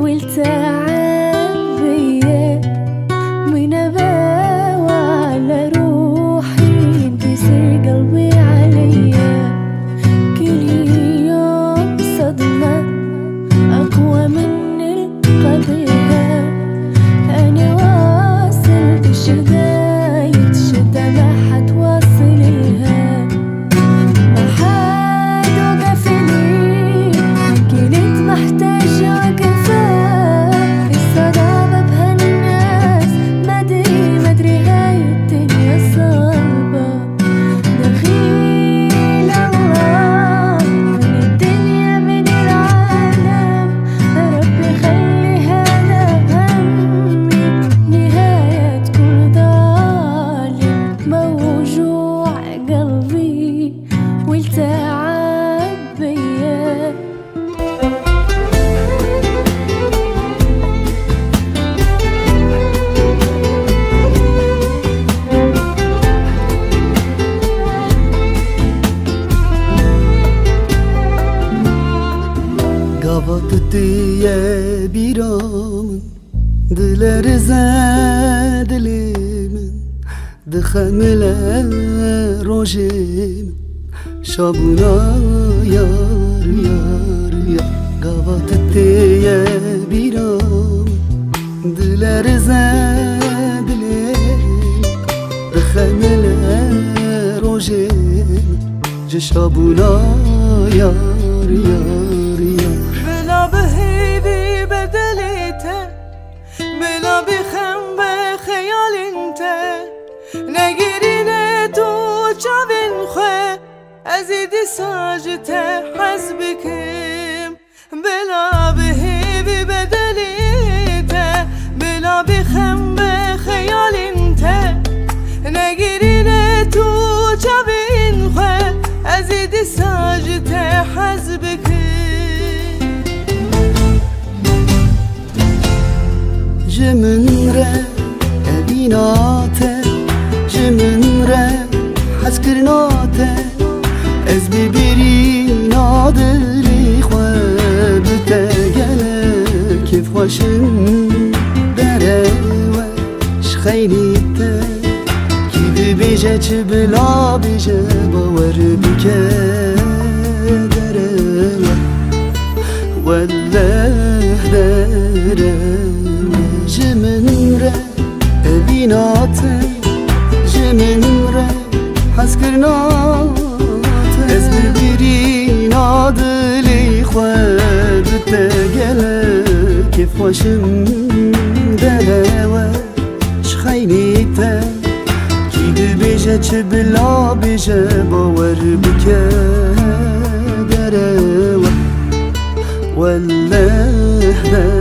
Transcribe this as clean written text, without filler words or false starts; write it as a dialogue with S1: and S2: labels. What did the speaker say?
S1: والتعب بيا منباوى على روحي انكسر قلبي عليا كل يوم صدمة أقوى من القبيلة أنا واصل بشداية شدة ما حد واصل لها ما حد وقف لي كنت محتاجة وقفة الصدابة بهالناس مدري هاي الدنيا صعبة دخيل الله من الدنيا من العالم ربي خلي هذا همي نهاية كل ظالم موجوع قلبي والتعب بيا
S2: Gavatıtıya biramın Diler zedilimin Dixemile rojimin Şabuna yar yar yar Gavatıtıya biramın Diler zedilimin Dixemile rojimin Şabuna yar yar yar
S3: بلا بهيبي بدليته بلا بخم بخيال انت نگیرینه تو چاوین خواه ازیدی ساجته حزبكم بلا بهيبي بدليته بلا بخم بخيال انت نگیرینه تو چاوین خواه ازیدی ساجته حزبكم
S2: جمن re evînate Jimin re hezkirnate Ez bibirîna dilî xwe bi te gelek kêfxweşin dere we ji xeynî te Kî dibêje çi bila bêje bawer bike dere we Welleh dere Jimin re evînate Jimin re hezkirnate Ez bibirîna dilî xwe bi te gelek kêfxweşin dere we ji xeynî te Kî dibêje çi bila bêje bawer bike dere we Welleh dere